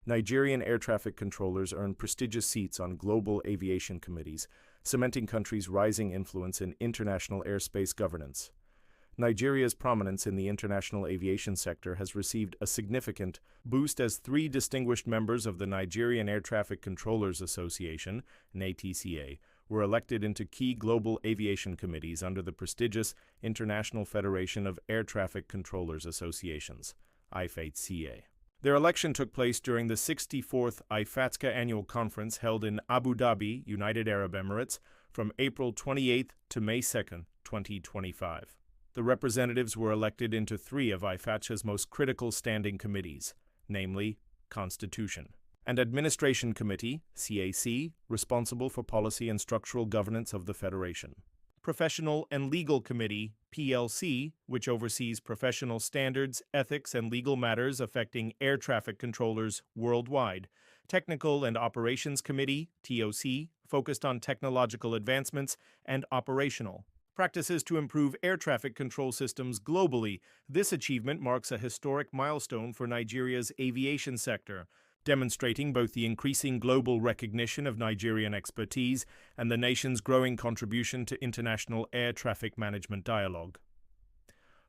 Nigerian air traffic controllers earn prestigious seats on global aviation committees, cementing country's rising influence in international airspace governance. Nigeria's prominence in the international aviation sector has received a significant boost as three distinguished members of the Nigerian Air Traffic Controllers Association, NATCA, were elected into key global aviation committees under the prestigious International Federation of Air Traffic Controllers Associations, IFACA. Their election took place during the 64th IFATCA Annual Conference held in Abu Dhabi, United Arab Emirates, from April 28 to May 2, 2025. The representatives were elected into three of IFATCA's most critical standing committees, namely Constitution and Administration Committee, CAC, responsible for policy and structural governance of the Federation. Professional and Legal Committee, PLC, which oversees professional standards, ethics, and legal matters affecting air traffic controllers worldwide. Technical and Operations Committee, TOC, focused on technological advancements and operational practices to improve air traffic control systems globally. This achievement marks a historic milestone for Nigeria's aviation sector, demonstrating both the increasing global recognition of Nigerian expertise and the nation's growing contribution to international air traffic management dialogue.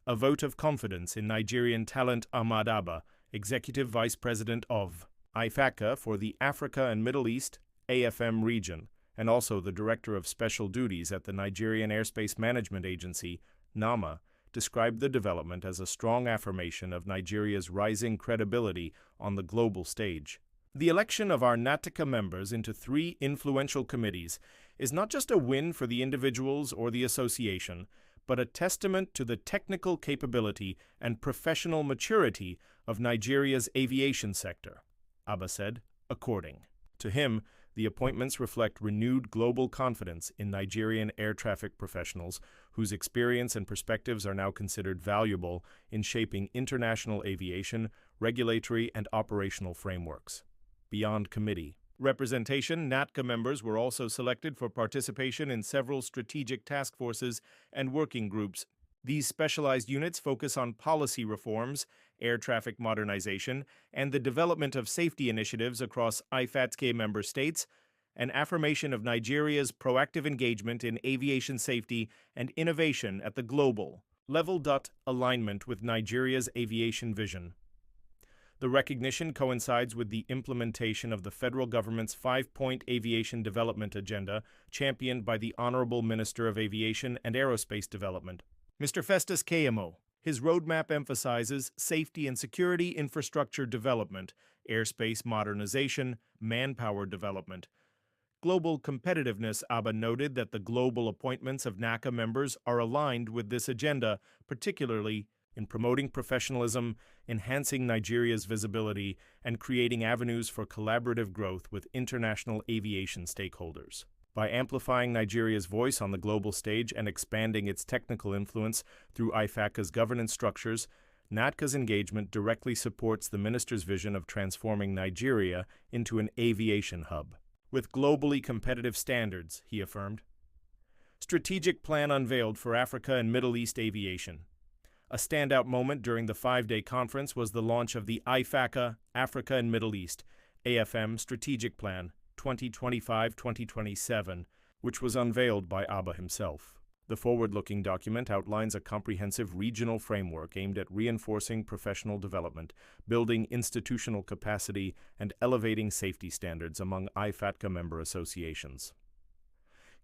A vote of confidence in Nigerian talent Ahmad Abba, Executive Vice President of IFACA for the Africa and Middle East AFM region, and also the Director of Special Duties at the Nigerian Airspace Management Agency, NAMA, described the development as a strong affirmation of Nigeria's rising credibility on the global stage. The election of our NATCA members into three influential committees is not just a win for the individuals or the association, but a testament to the technical capability and professional maturity of Nigeria's aviation sector, Abba said, according to him. The appointments reflect renewed global confidence in Nigerian air traffic professionals, whose experience and perspectives are now considered valuable in shaping international aviation, regulatory, and operational frameworks. Beyond committee representation, NATCA members were also selected for participation in several strategic task forces and working groups. These specialized units focus on policy reforms, air traffic modernization, and the development of safety initiatives across IFATCA member states, an affirmation of Nigeria's proactive engagement in aviation safety and innovation at the global level. Alignment with Nigeria's aviation vision. The recognition coincides with the implementation of the federal government's five-point aviation development agenda, championed by the Honorable Minister of Aviation and Aerospace Development, Mr. Festus Keyamo. His roadmap emphasizes safety and security infrastructure development, airspace modernization, manpower development. Global competitiveness. Abba noted that the global appointments of NACA members are aligned with this agenda, particularly in promoting professionalism, enhancing Nigeria's visibility, and creating avenues for collaborative growth with international aviation stakeholders. By amplifying Nigeria's voice on the global stage and expanding its technical influence through IFACA's governance structures, NATCA's engagement directly supports the minister's vision of transforming Nigeria into an aviation hub with globally competitive standards, he affirmed. Strategic plan unveiled for Africa and Middle East aviation. A standout moment during the five-day conference was the launch of the IFACA Africa and Middle East AFM Strategic Plan 2025-2027, which was unveiled by Abba himself. The forward-looking document outlines a comprehensive regional framework aimed at reinforcing professional development, building institutional capacity, and elevating safety standards among IFATCA member associations.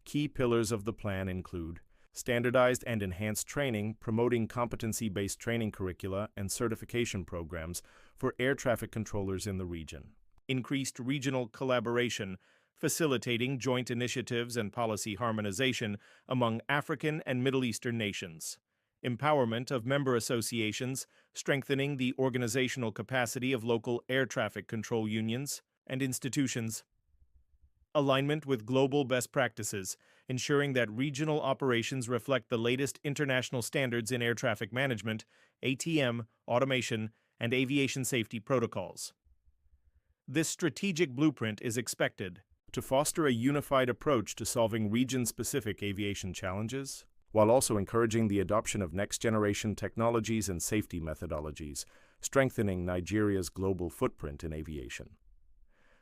Key pillars of the plan include standardized and enhanced training, promoting competency-based training curricula and certification programs for air traffic controllers in the region. Increased regional collaboration, facilitating joint initiatives and policy harmonization among African and Middle Eastern nations. Empowerment of member associations, strengthening the organizational capacity of local air traffic control unions and institutions. Alignment with global best practices, ensuring that regional operations reflect the latest international standards in air traffic management, ATM, automation, and aviation safety protocols. This strategic blueprint is expected to foster a unified approach to solving region-specific aviation challenges, while also encouraging the adoption of next-generation technologies and safety methodologies strengthening Nigeria's global footprint in aviation.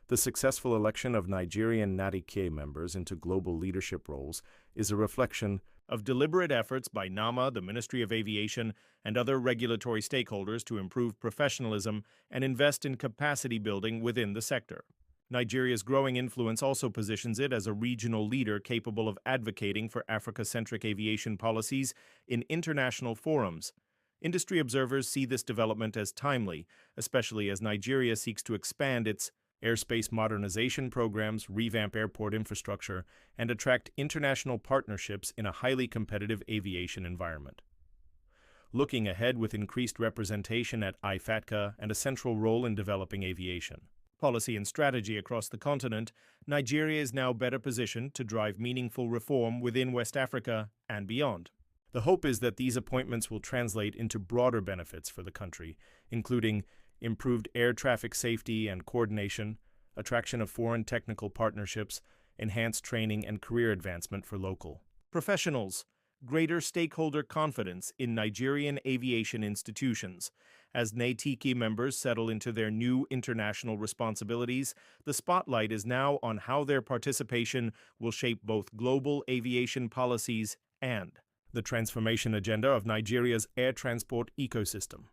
The successful election of Nigerian NADIK members into global leadership roles is a reflection of deliberate efforts by NAMA, the Ministry of Aviation, and other regulatory stakeholders to improve professionalism and invest in capacity building within the sector. Nigeria's growing influence also positions it as a regional leader capable of advocating for Africa-centric aviation policies in international forums. Industry observers see this development as timely, especially as Nigeria seeks to expand its airspace modernization programs, revamp airport infrastructure, and attract international partnerships in a highly competitive aviation environment. Looking ahead with increased representation at IFATCA and a central role in developing aviation policy and strategy across the continent, Nigeria is now better positioned to drive meaningful reform within West Africa and beyond. The hope is that these appointments will translate into broader benefits for the country, including improved air traffic safety and coordination, attraction of foreign technical partnerships, enhanced training and career advancement for local professionals, greater stakeholder confidence in Nigerian aviation institutions. As NATIKI members settle into their new international responsibilities, the spotlight is now on how their participation will shape both global aviation policies and the transformation agenda of Nigeria's air transport ecosystem.